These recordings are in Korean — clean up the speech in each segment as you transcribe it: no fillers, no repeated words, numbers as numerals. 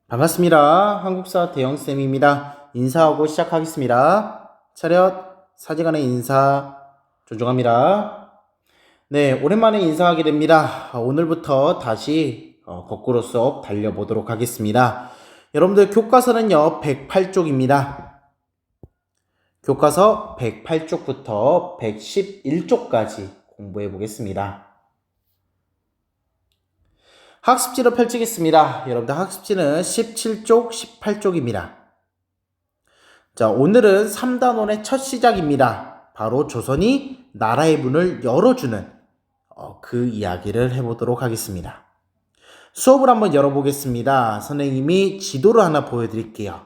반갑습니다. 한국사 대영쌤입니다. 인사하고 시작하겠습니다. 차렷, 사제간의 인사, 존중합니다. 네, 오랜만에 인사하게 됩니다. 오늘부터 다시 거꾸로 수업 달려보도록 하겠습니다. 여러분들 교과서는요, 108쪽입니다. 교과서 108쪽부터 111쪽까지 공부해 보겠습니다. 학습지를 펼치겠습니다. 여러분들 학습지는 17쪽, 18쪽입니다. 자, 오늘은 3단원의 첫 시작입니다. 바로 조선이 나라의 문을 열어주는 그 이야기를 해보도록 하겠습니다. 수업을 한번 열어보겠습니다. 선생님이 지도를 하나 보여드릴게요.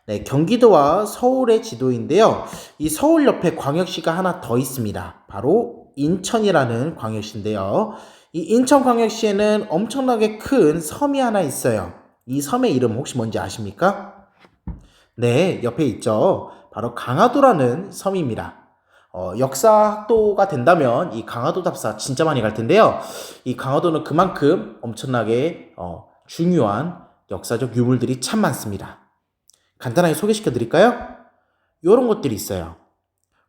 네, 경기도와 서울의 지도인데요. 이 서울 옆에 광역시가 하나 더 있습니다. 바로 인천이라는 광역시인데요. 이 인천광역시에는 엄청나게 큰 섬이 하나 있어요. 이 섬의 이름 혹시 뭔지 아십니까? 네, 옆에 있죠. 바로 강화도라는 섬입니다. 역사학도가 된다면 이 강화도 답사 진짜 많이 갈 텐데요. 이 강화도는 그만큼 엄청나게 중요한 역사적 유물들이 참 많습니다. 간단하게 소개시켜 드릴까요? 이런 것들이 있어요.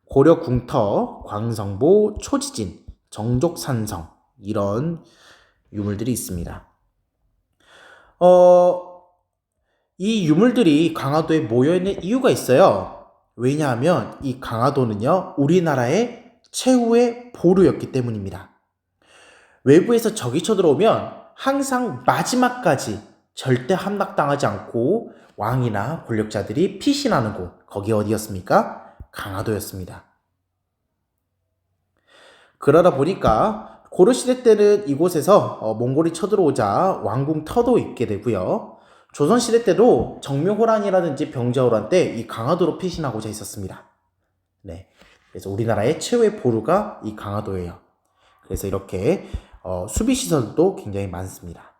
고려 궁터, 광성보, 초지진, 정족산성 이런 유물들이 있습니다. 이 유물들이 강화도에 모여있는 이유가 있어요. 왜냐하면 이 강화도는요, 우리나라의 최후의 보루였기 때문입니다. 외부에서 적이 쳐들어오면 항상 마지막까지 절대 함락당하지 않고 왕이나 권력자들이 피신하는 곳, 거기 어디였습니까? 강화도였습니다. 그러다 보니까 고려시대 때는 이곳에서 몽골이 쳐들어오자 왕궁 터도 있게 되고요. 조선시대 때도 정묘호란이라든지 병자호란 때 이 강화도로 피신하고자 있었습니다. 네, 그래서 우리나라의 최후의 보루가 이 강화도예요. 그래서 이렇게 수비시설도 굉장히 많습니다.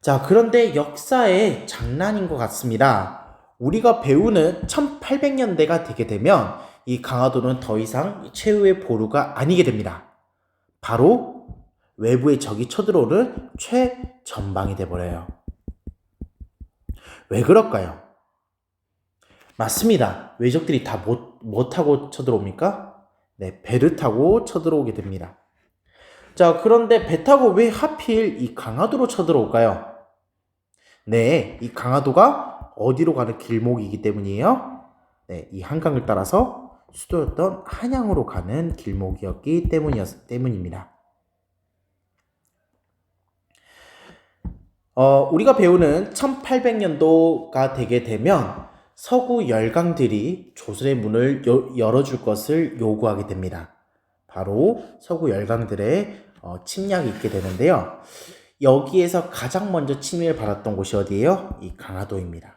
자, 그런데 역사의 장난인 것 같습니다. 우리가 배우는 1800년대가 되게 되면 이 강화도는 더 이상 최후의 보루가 아니게 됩니다. 바로 외부의 적이 쳐들어오는 최전방이 돼버려요. 왜 그럴까요? 맞습니다. 외적들이 다 뭐 타고 쳐들어옵니까? 네, 배를 타고 쳐들어오게 됩니다. 자, 그런데 배 타고 왜 하필 이 강화도로 쳐들어올까요? 네, 이 강화도가 어디로 가는 길목이기 때문이에요. 네, 이 한강을 따라서 수도였던 한양으로 가는 길목이었기 때문입니다. 우리가 배우는 1800년도가 되게 되면 서구 열강들이 조선의 문을 열어줄 것을 요구하게 됩니다. 바로 서구 열강들의 침략이 있게 되는데요. 여기에서 가장 먼저 침입을 받았던 곳이 어디예요? 이 강화도입니다.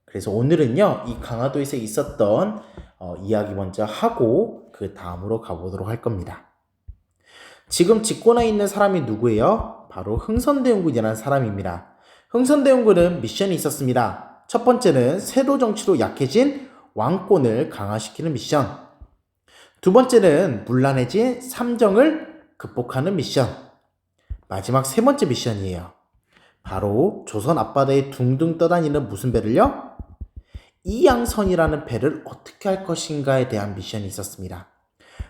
그래서 오늘은요, 이 강화도에서 있었던 이야기 먼저 하고 그 다음으로 가보도록 할 겁니다. 지금 집권해 있는 사람이 누구예요? 바로 흥선대원군이라는 사람입니다. 흥선대원군은 미션이 있었습니다. 첫 번째는 세도 정치로 약해진 왕권을 강화시키는 미션. 두 번째는 문란해진 삼정을 극복하는 미션. 마지막 세 번째 미션이에요. 바로 조선 앞바다에 둥둥 떠다니는 무슨 배를요? 이양선이라는 배를 어떻게 할 것인가에 대한 미션이 있었습니다.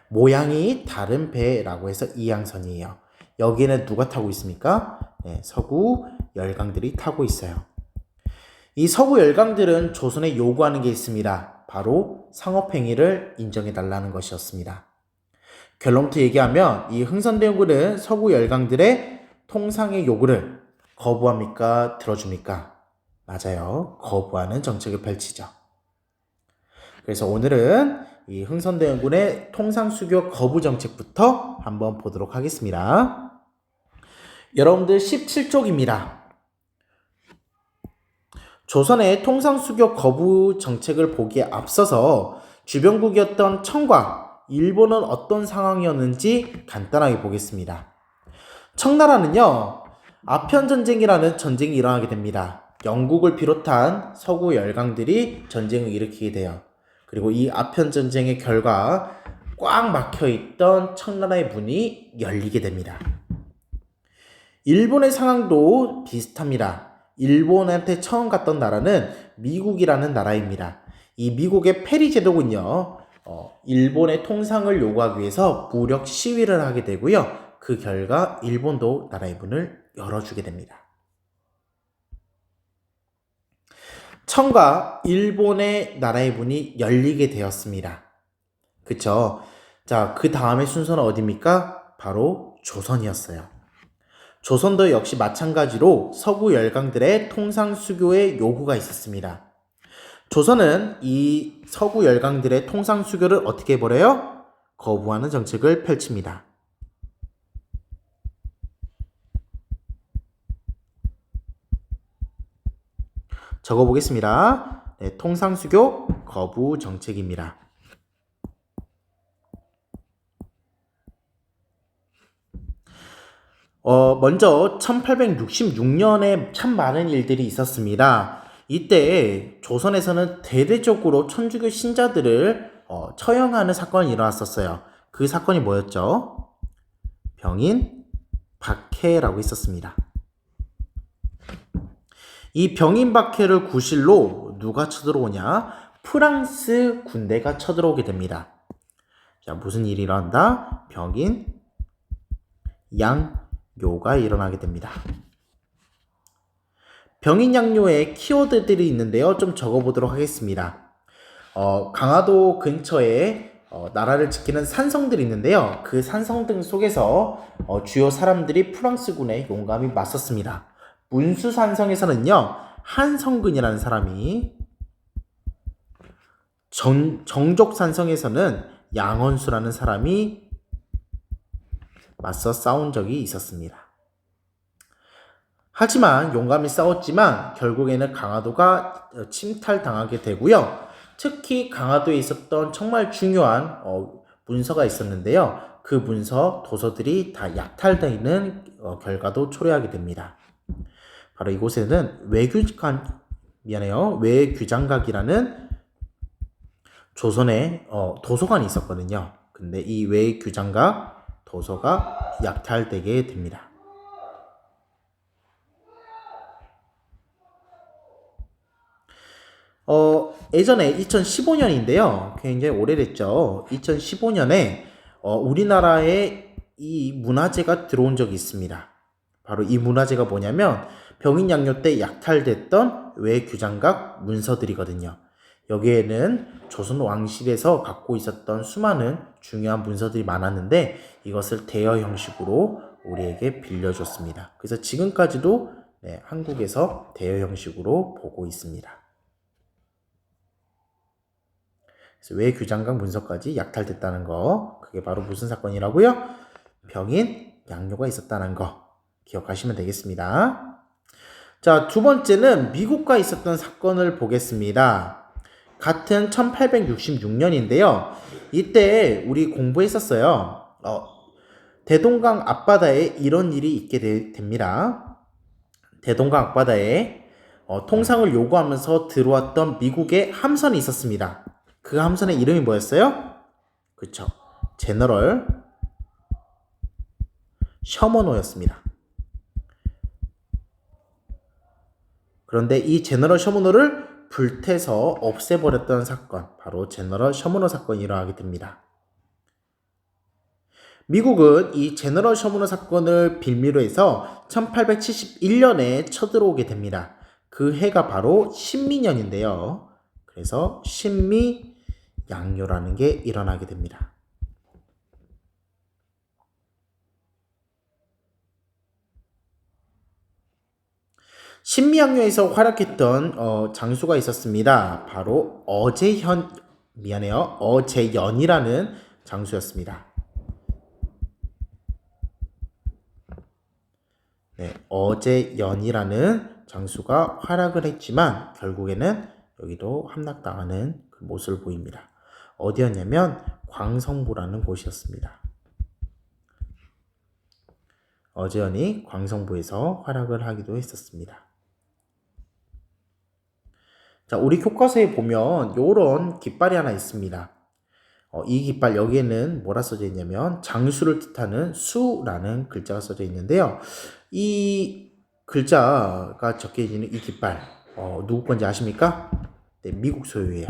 모양이 다른 배라고 해서 이양선이에요. 여기에는 누가 타고 있습니까? 네, 서구 열강들이 타고 있어요. 이 서구 열강들은 조선에 요구하는 게 있습니다. 바로 상업행위를 인정해달라는 것이었습니다. 결론부터 얘기하면 이 흥선대원군은 서구 열강들의 통상의 요구를 거부합니까? 들어줍니까? 맞아요. 거부하는 정책을 펼치죠. 그래서 오늘은 이 흥선대원군의 통상수교 거부 정책부터 한번 보도록 하겠습니다. 여러분들 17쪽입니다. 조선의 통상수교 거부 정책을 보기에 앞서서 주변국이었던 청과 일본은 어떤 상황이었는지 간단하게 보겠습니다. 청나라는요, 아편전쟁이라는 전쟁이 일어나게 됩니다. 영국을 비롯한 서구 열강들이 전쟁을 일으키게 돼요. 그리고 이 아편전쟁의 결과 꽉 막혀있던 청나라의 문이 열리게 됩니다. 일본의 상황도 비슷합니다. 일본한테 처음 갔던 나라는 미국이라는 나라입니다. 이 미국의 페리 제독은요, 일본의 통상을 요구하기 위해서 무력 시위를 하게 되고요. 그 결과 일본도 나라의 문을 열어주게 됩니다. 청과 일본의 나라의 문이 열리게 되었습니다. 그쵸? 자, 그 다음의 순서는 어디입니까? 바로 조선이었어요. 조선도 역시 마찬가지로 서구 열강들의 통상 수교의 요구가 있었습니다. 조선은 이 서구 열강들의 통상 수교를 어떻게 해버려요? 거부하는 정책을 펼칩니다. 적어보겠습니다. 네, 통상 수교 거부 정책입니다. 먼저 1866년에 참 많은 일들이 있었습니다. 이때 조선에서는 대대적으로 천주교 신자들을 처형하는 사건이 일어났었어요. 그 사건이 뭐였죠? 병인 박해라고 있었습니다. 이 병인 박해를 구실로 누가 쳐들어오냐? 프랑스 군대가 쳐들어오게 됩니다. 자, 무슨 일이 일어난다? 병인 양요가 일어나게 됩니다. 병인양요의 키워드들이 있는데요. 좀 적어보도록 하겠습니다. 강화도 근처에 나라를 지키는 산성들이 있는데요. 그 산성들 속에서 주요 사람들이 프랑스군에 용감히 맞섰습니다. 문수산성에서는요. 한성근이라는 사람이, 정족산성에서는 양원수라는 사람이 맞서 싸운 적이 있었습니다. 하지만 용감히 싸웠지만 결국에는 강화도가 침탈당하게 되고요. 특히 강화도에 있었던 정말 중요한 문서가 있었는데요. 그 문서, 도서들이 다 약탈되는 결과도 초래하게 됩니다. 바로 이곳에는 외규장각이라는 조선의 도서관이 있었거든요. 근데 이 외규장각 도서가 약탈되게 됩니다. 예전에 2015년인데요. 굉장히 오래됐죠. 2015년에 우리나라에 이 문화재가 들어온 적이 있습니다. 바로 이 문화재가 뭐냐면 병인양요 때 약탈됐던 외규장각 문서들이거든요. 여기에는 조선 왕실에서 갖고 있었던 수많은 중요한 문서들이 많았는데 이것을 대여 형식으로 우리에게 빌려줬습니다. 그래서 지금까지도 한국에서 대여 형식으로 보고 있습니다. 외규장각 문서까지 약탈됐다는 거, 그게 바로 무슨 사건이라고요? 병인 양요가 있었다는 거 기억하시면 되겠습니다. 자, 두 번째는 미국과 있었던 사건을 보겠습니다. 같은 1866년인데요. 이때 우리 공부했었어요. 대동강 앞바다에 이런 일이 있게 됩니다. 대동강 앞바다에 통상을 요구하면서 들어왔던 미국의 함선이 있었습니다. 그 함선의 이름이 뭐였어요? 그쵸. 제너럴 셔머노였습니다. 그런데 이 제너럴 셔머노를 불태서 없애버렸던 사건, 바로 제너럴 셔머노 사건이 일어나게 됩니다. 미국은 이 제너럴 셔머노 사건을 빌미로 해서 1871년에 쳐들어오게 됩니다. 그 해가 바로 신미년인데요. 그래서 신미 양요라는 게 일어나게 됩니다. 신미양요에서 활약했던 장수가 있었습니다. 바로 어제연이라는 장수였습니다. 네, 어제연이라는 장수가 활약을 했지만 결국에는 여기도 함락당하는 그 모습을 보입니다. 어디였냐면 광성부라는 곳이었습니다. 어제연이 광성부에서 활약을 하기도 했었습니다. 자, 우리 교과서에 보면 이런 깃발이 하나 있습니다. 이 깃발 여기에는 뭐라 써져 있냐면 장수를 뜻하는 수라는 글자가 써져 있는데요. 이 글자가 적혀있는 이 깃발, 누구 건지 아십니까? 네, 미국 소유예요.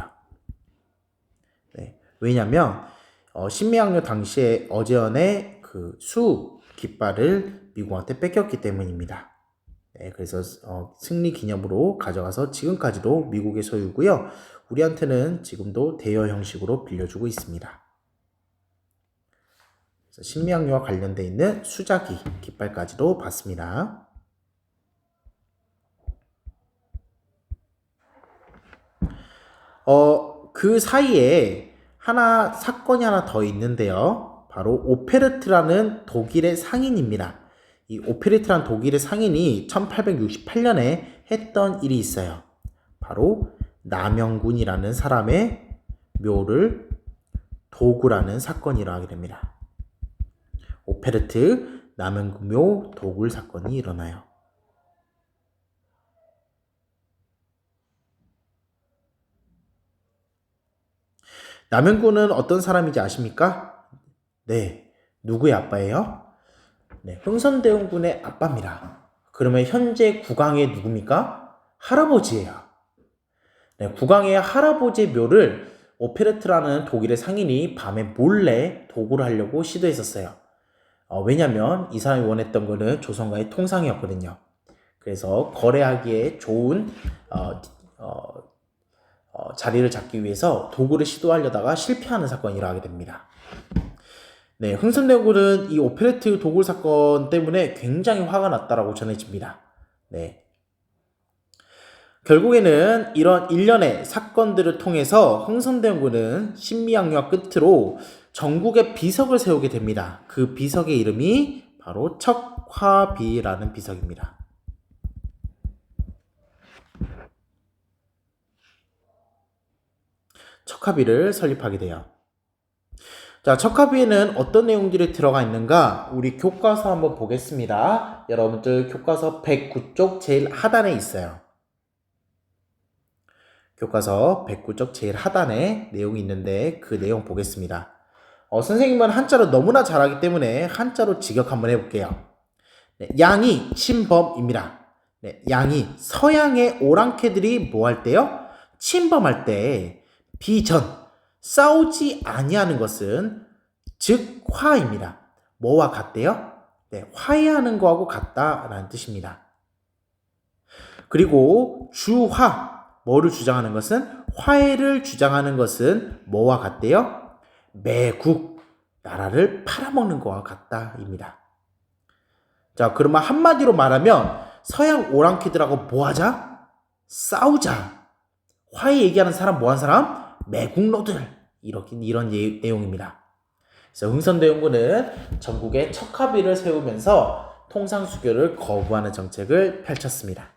네, 왜냐면 신미양요 당시에 어제언의 그 수 깃발을 미국한테 뺏겼기 때문입니다. 네, 그래서 승리 기념으로 가져가서 지금까지도 미국의 소유고요. 우리한테는 지금도 대여 형식으로 빌려주고 있습니다. 그래서 신미양요와 관련되어 있는 수자기 깃발까지도 봤습니다. 그 사이에 사건이 하나 더 있는데요. 바로 오페르트라는 독일의 상인입니다. 이 오페르트라는 독일의 상인이 1868년에 했던 일이 있어요. 바로 남영군이라는 사람의 묘를 도굴하는 사건이 일어나게 됩니다. 오페르트 남영군 묘 도굴 사건이 일어나요. 남영군은 어떤 사람인지 아십니까? 네, 누구의 아빠예요? 네, 흥선대원군의 아빠입니다. 그러면 현재 국왕의 누굽니까? 할아버지예요. 네, 국왕의 할아버지의 묘를 오페르트라는 독일의 상인이 밤에 몰래 도굴을 하려고 시도했었어요. 왜냐면 이 사람이 원했던 거는 조선과의 통상이었거든요. 그래서 거래하기에 좋은 자리를 잡기 위해서 도굴을 시도하려다가 실패하는 사건이 일어나게 됩니다. 네, 흥선대원군은 이 오페레트 도굴 사건 때문에 굉장히 화가 났다라고 전해집니다. 네. 결국에는 이런 일련의 사건들을 통해서 흥선대원군은 신미양요와 끝으로 전국에 비석을 세우게 됩니다. 그 비석의 이름이 바로 척화비라는 비석입니다. 척화비를 설립하게 돼요. 자, 척화비에는 어떤 내용들이 들어가 있는가? 우리 교과서 한번 보겠습니다. 여러분들 교과서 109쪽 제일 하단에 있어요. 교과서 109쪽 제일 하단에 내용이 있는데 그 내용 보겠습니다. 선생님은 한자로 너무나 잘하기 때문에 한자로 직역 한번 해볼게요. 네, 양이 침범입니다. 네, 양이 서양의 오랑캐들이 뭐 할 때요? 침범할 때 비전 싸우지 아니하는 것은 즉 화입니다. 뭐와 같대요? 네, 화해하는 거하고 같다라는 뜻입니다. 그리고 주화 뭐를 주장하는 것은 화해를 주장하는 것은 뭐와 같대요? 매국 나라를 팔아먹는 거와 같다입니다. 자, 그러면 한마디로 말하면 서양 오랑캐들하고 뭐 하자? 싸우자. 화해 얘기하는 사람 뭐 한 사람? 매국노들. 이런 내용입니다. 그래서 흥선대원군은 전국에 척화비를 세우면서 통상수교를 거부하는 정책을 펼쳤습니다.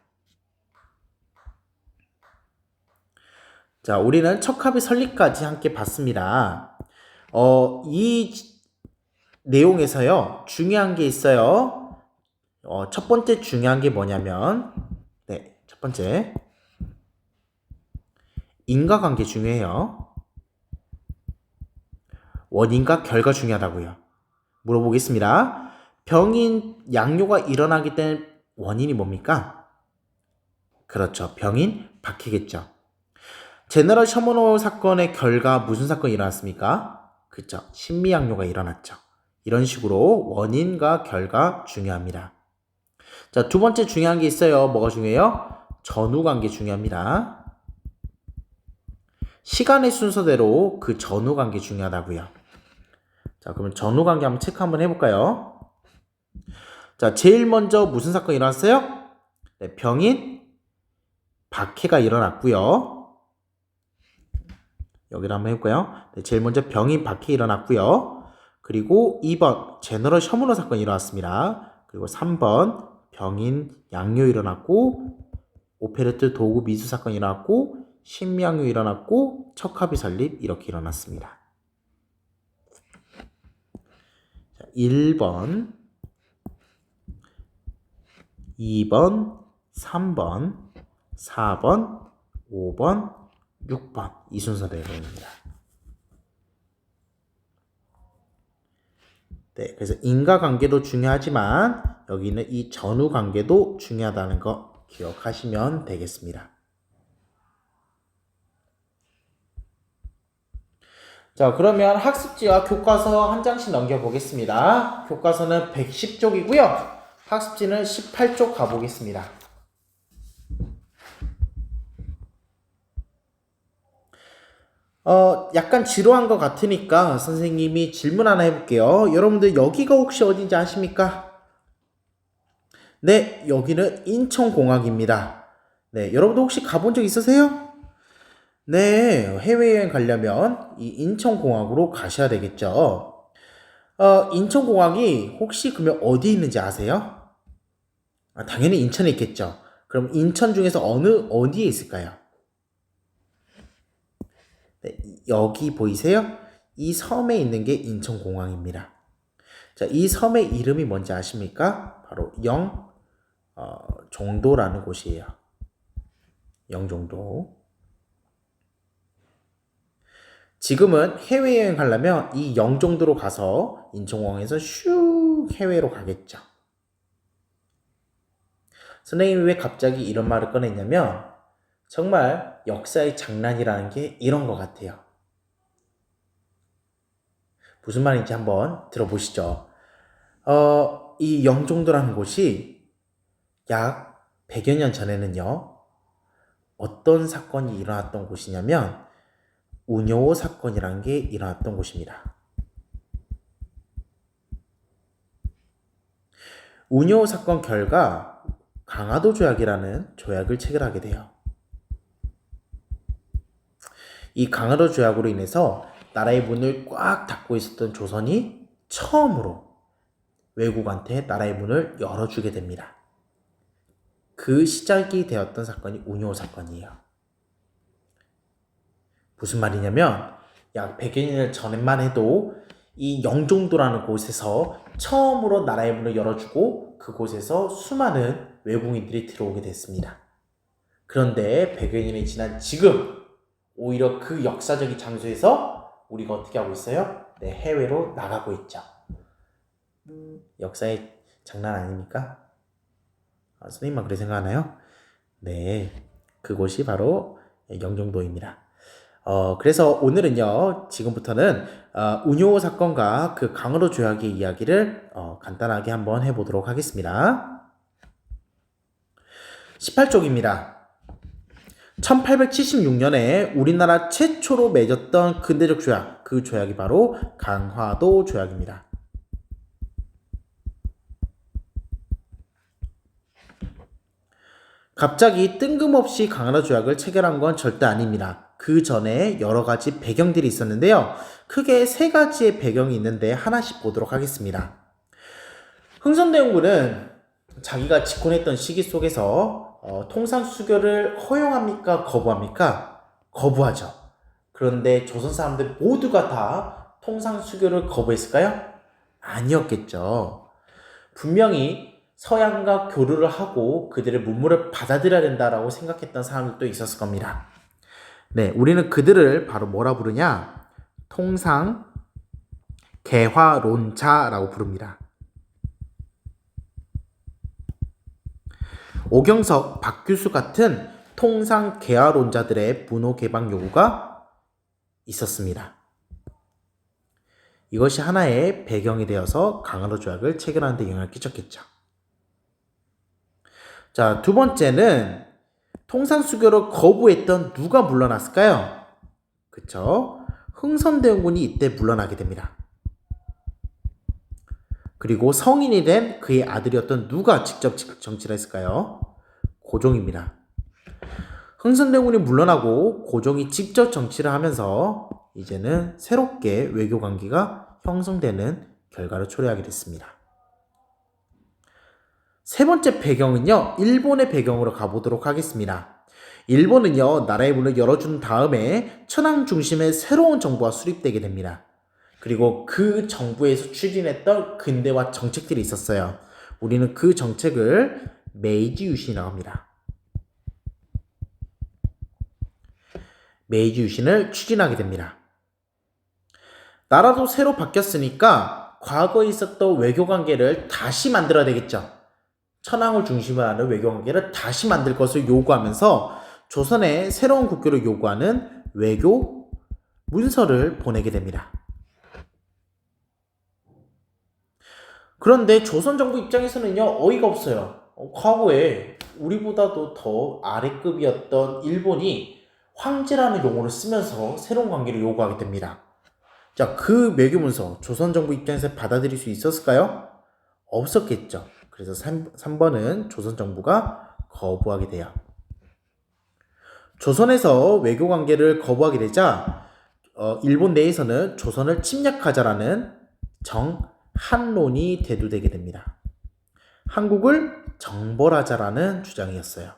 자, 우리는 척화비 설립까지 함께 봤습니다. 이 내용에서요, 중요한 게 있어요. 첫 번째 중요한 게 뭐냐면, 네, 첫 번째. 인과관계 중요해요. 원인과 결과 중요하다고요. 물어보겠습니다. 병인 양요가 일어나기 때문에 원인이 뭡니까? 그렇죠. 병인 박해겠죠. 제너럴 셔먼홀 사건의 결과 무슨 사건이 일어났습니까? 그렇죠. 신미양요가 일어났죠. 이런 식으로 원인과 결과 중요합니다. 자, 두 번째 중요한 게 있어요. 뭐가 중요해요? 전후관계 중요합니다. 시간의 순서대로 그 전후관계 중요하다고요. 자, 그러면 전후관계 한번 체크 한번 해볼까요? 자, 제일 먼저 무슨 사건이 일어났어요? 네, 병인 박해가 일어났고요. 여기를 한번 해볼까요? 네, 제일 먼저 병인 박해 일어났고요. 그리고 2번 제너럴 셔먼홀 사건이 일어났습니다. 그리고 3번 병인 양요 일어났고 오페레트 도구 미수 사건이 일어났고 신미양요 일어났고 척화비 설립 이렇게 일어났습니다. 자, 1번 2번 3번 4번 5번 6번 이 순서대로 입니다. 네, 그래서 인과관계도 중요하지만 여기는 이 전후관계도 중요하다는 거 기억하시면 되겠습니다. 자, 그러면 학습지와 교과서 한 장씩 넘겨보겠습니다. 교과서는 110쪽이고요. 학습지는 18쪽 가보겠습니다. 약간 지루한 것 같으니까 선생님이 질문 하나 해볼게요. 여러분들 여기가 혹시 어딘지 아십니까? 네, 여기는 인천공항입니다. 네, 여러분들 혹시 가본 적 있으세요? 네, 해외여행 가려면 이 인천공항으로 가셔야 되겠죠. 인천공항이 혹시 그러면 어디에 있는지 아세요? 당연히 인천에 있겠죠. 그럼 인천 중에서 어디에 있을까요? 네, 여기 보이세요? 이 섬에 있는 게 인천공항입니다. 자, 이 섬의 이름이 뭔지 아십니까? 바로 영종도라는 곳이에요. 영종도. 지금은 해외여행 가려면 이 영종도로 가서 인천공항에서 슉 해외로 가겠죠. 선생님이 왜 갑자기 이런 말을 꺼냈냐면 정말 역사의 장난이라는 게 이런 것 같아요. 무슨 말인지 한번 들어보시죠. 이 영종도라는 곳이 약 100여 년 전에는요, 어떤 사건이 일어났던 곳이냐면, 운요 사건이라는 게 일어났던 곳입니다. 운요 사건 결과 강화도 조약이라는 조약을 체결하게 돼요. 이 강화도 조약으로 인해서 나라의 문을 꽉 닫고 있었던 조선이 처음으로 외국한테 나라의 문을 열어주게 됩니다. 그 시작이 되었던 사건이 운요 사건이에요. 무슨 말이냐면 약 100여 년 전만 해도 이 영종도라는 곳에서 처음으로 나라의 문을 열어주고 그곳에서 수많은 외국인들이 들어오게 됐습니다. 그런데 100여 년이 지난 지금 오히려 그 역사적인 장소에서 우리가 어떻게 하고 있어요? 네, 해외로 나가고 있죠. 역사의 장난 아닙니까? 선생님만 그렇게 생각하나요? 네, 그곳이 바로 영종도입니다. 그래서 오늘은요, 지금부터는 운요 사건과 그 강화도 조약의 이야기를 간단하게 한번 해보도록 하겠습니다. 18쪽입니다. 1876년에 우리나라 최초로 맺었던 근대적 조약, 그 조약이 바로 강화도 조약입니다. 갑자기 뜬금없이 강화도 조약을 체결한 건 절대 아닙니다. 그 전에 여러 가지 배경들이 있었는데요. 크게 세 가지의 배경이 있는데 하나씩 보도록 하겠습니다. 흥선대원군은 자기가 집권했던 시기 속에서 통상수교를 허용합니까? 거부합니까? 거부하죠. 그런데 조선 사람들 모두가 다 통상수교를 거부했을까요? 아니었겠죠. 분명히 서양과 교류를 하고 그들의 문물을 받아들여야 된다라고 생각했던 사람들도 있었을 겁니다. 네, 우리는 그들을 바로 뭐라 부르냐? 통상 개화론자라고 부릅니다. 오경석, 박규수 같은 통상 개화론자들의 문호 개방 요구가 있었습니다. 이것이 하나의 배경이 되어서 강화도 조약을 체결하는 데 영향을 끼쳤겠죠. 자, 두 번째는 통상수교를 거부했던 누가 물러났을까요? 그쵸? 흥선대원군이 이때 물러나게 됩니다. 그리고 성인이 된 그의 아들이었던 누가 직접 정치를 했을까요? 고종입니다. 흥선대원군이 물러나고 고종이 직접 정치를 하면서 이제는 새롭게 외교 관계가 형성되는 결과를 초래하게 됐습니다. 세 번째 배경은요, 일본의 배경으로 가보도록 하겠습니다. 일본은요, 나라의 문을 열어준 다음에 천황 중심의 새로운 정부가 수립되게 됩니다. 그리고 그 정부에서 추진했던 근대화 정책들이 있었어요. 우리는 그 정책을 메이지 유신이라고 합니다. 메이지 유신을 추진하게 됩니다. 나라도 새로 바뀌었으니까 과거에 있었던 외교 관계를 다시 만들어야 되겠죠. 천황을 중심으로 하는 외교 관계를 다시 만들 것을 요구하면서 조선의 새로운 국교를 요구하는 외교 문서를 보내게 됩니다. 그런데 조선 정부 입장에서는요, 어이가 없어요. 과거에 우리보다도 더 아래급이었던 일본이 황제라는 용어를 쓰면서 새로운 관계를 요구하게 됩니다. 자, 그 외교 문서 조선 정부 입장에서 받아들일 수 있었을까요? 없었겠죠. 그래서 3번은 조선 정부가 거부하게 돼요. 조선에서 외교 관계를 거부하게 되자 일본 내에서는 조선을 침략하자라는 정한론이 대두되게 됩니다. 한국을 정벌하자라는 주장이었어요.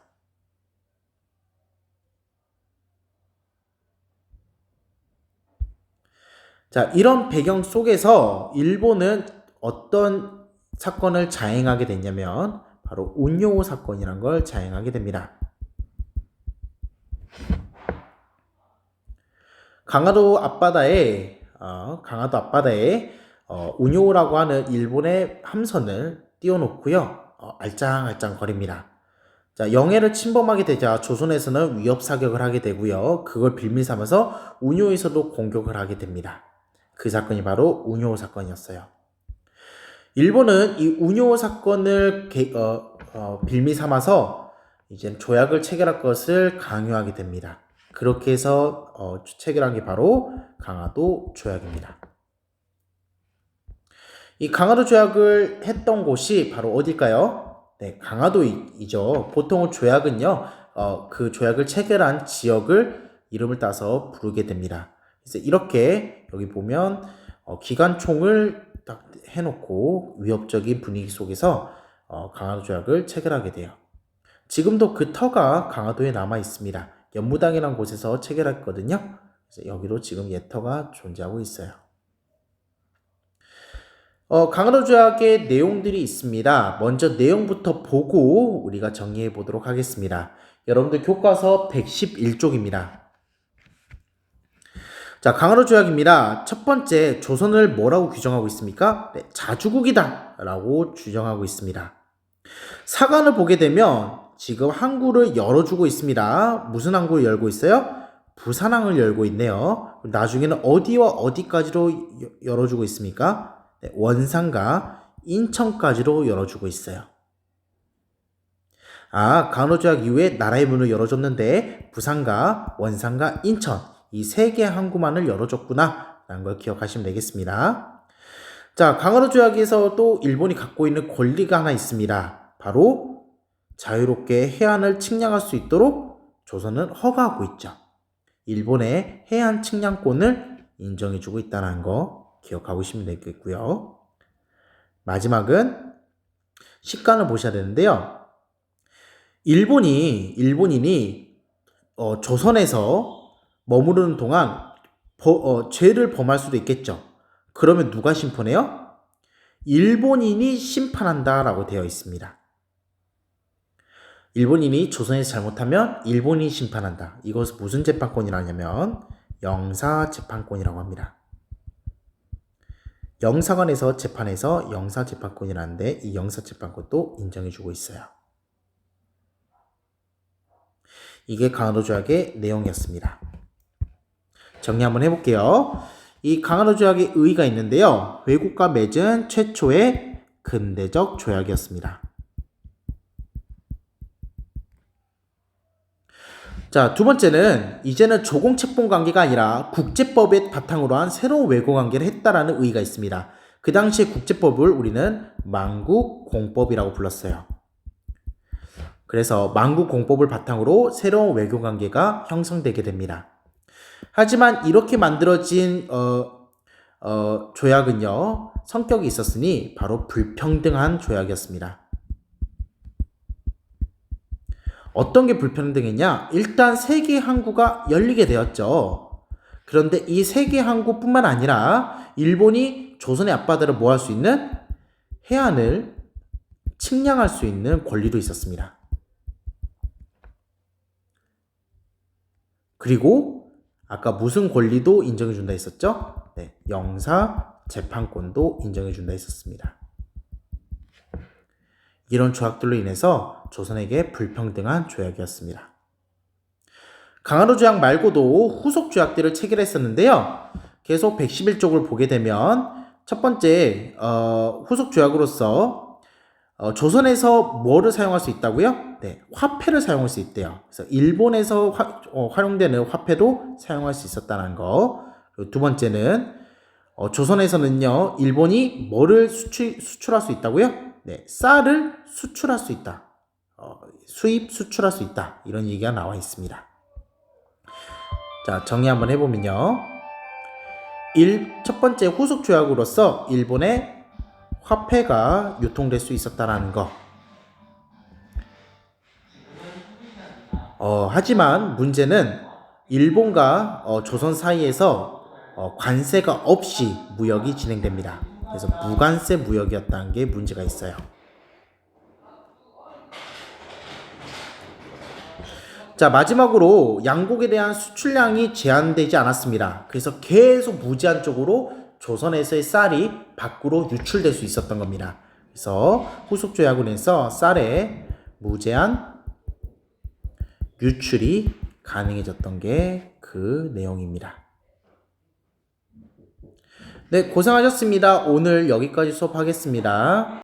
자, 이런 배경 속에서 일본은 어떤 사건을 자행하게 됐냐면 바로 운요 사건이란 걸 자행하게 됩니다. 강화도 앞바다에 운요라고 하는 일본의 함선을 띄워놓고요. 알짱알짱 거립니다. 자, 영해를 침범하게 되자 조선에서는 위협 사격을 하게 되고요. 그걸 빌미 삼아서 운요에서도 공격을 하게 됩니다. 그 사건이 바로 운요 사건이었어요. 일본은 이 운요 사건을 빌미 삼아서 이제 조약을 체결할 것을 강요하게 됩니다. 그렇게 해서 체결한 게 바로 강화도 조약입니다. 이 강화도 조약을 했던 곳이 바로 어딜까요? 네, 강화도이죠. 보통 조약은요, 그 조약을 체결한 지역을 이름을 따서 부르게 됩니다. 그래서 이렇게 여기 보면 기관총을 딱 해놓고 위협적인 분위기 속에서 강화도 조약을 체결하게 돼요. 지금도 그 터가 강화도에 남아 있습니다. 연무당이라는 곳에서 체결했거든요. 그래서 여기도 지금 예터가 존재하고 있어요. 강화도 조약의 내용들이 있습니다. 먼저 내용부터 보고 우리가 정리해 보도록 하겠습니다. 여러분들 교과서 111쪽입니다. 자, 강화도 조약입니다. 첫 번째, 조선을 뭐라고 규정하고 있습니까? 네, 자주국이다 라고 규정하고 있습니다. 사관을 보게 되면 지금 항구를 열어주고 있습니다. 무슨 항구를 열고 있어요? 부산항을 열고 있네요. 나중에는 어디와 어디까지로 열어주고 있습니까? 네, 원산과 인천까지로 열어주고 있어요. 강화도 조약 이후에 나라의 문을 열어줬는데 부산과 원산과 인천 이 세 개의 항구만을 열어줬구나 라는 걸 기억하시면 되겠습니다. 자, 강화도 조약에서 또 일본이 갖고 있는 권리가 하나 있습니다. 바로 자유롭게 해안을 측량할 수 있도록 조선은 허가하고 있죠. 일본의 해안 측량권을 인정해주고 있다는 거 기억하고 있으면 되겠고요. 마지막은 식간을 보셔야 되는데요. 일본인이 조선에서 머무르는 동안 죄를 범할 수도 있겠죠. 그러면 누가 심판해요? 일본인이 심판한다 라고 되어 있습니다. 일본인이 조선에서 잘못하면 일본인이 심판한다. 이것은 무슨 재판권이라냐면 영사재판권이라고 합니다. 영사관에서 재판해서 영사재판권이라는데 이 영사재판권도 인정해주고 있어요. 이게 강화도 조약의 내용이었습니다. 정리 한번 해볼게요. 이 강화도 조약의 의의가 있는데요. 외국과 맺은 최초의 근대적 조약이었습니다. 자, 두 번째는 이제는 조공채권 관계가 아니라 국제법의 바탕으로 한 새로운 외교 관계를 했다라는 의의가 있습니다. 그 당시에 국제법을 우리는 만국공법이라고 불렀어요. 그래서 만국공법을 바탕으로 새로운 외교 관계가 형성되게 됩니다. 하지만 이렇게 만들어진 조약은요, 성격이 있었으니 바로 불평등한 조약이었습니다. 어떤 게 불평등했냐? 일단 세계 항구가 열리게 되었죠. 그런데 이 세계 항구뿐만 아니라 일본이 조선의 앞바다를 뭐 할 수 있는 해안을 측량할 수 있는 권리도 있었습니다. 그리고 아까 무슨 권리도 인정해 준다 했었죠? 네, 영사 재판권도 인정해준다 했었습니다. 이런 조약들로 인해서 조선에게 불평등한 조약이었습니다. 강화도 조약 말고도 후속 조약들을 체결했었는데요. 계속 111쪽을 보게 되면 첫 번째 후속 조약으로서 조선에서 뭐를 사용할 수 있다고요? 네, 화폐를 사용할 수 있대요. 그래서 일본에서 활용되는 화폐도 사용할 수 있었다는 거. 그리고 두 번째는 조선에서는요, 일본이 뭐를 수출할 수 있다고요? 네, 쌀을 수출할 수 있다. 수입, 수출할 수 있다. 이런 얘기가 나와 있습니다. 자, 정리 한번 해보면요. 첫 번째 후속 조약으로서 일본의 화폐가 유통될 수 있었다는 거. 하지만 문제는 일본과 조선 사이에서 관세가 없이 무역이 진행됩니다. 그래서 무관세 무역이었다는 게 문제가 있어요. 자, 마지막으로 양곡에 대한 수출량이 제한되지 않았습니다. 그래서 계속 무제한적으로 조선에서의 쌀이 밖으로 유출될 수 있었던 겁니다. 그래서 후속 조약으로 인해서 쌀의 무제한 유출이 가능해졌던 게 그 내용입니다. 네, 고생하셨습니다. 오늘 여기까지 수업하겠습니다.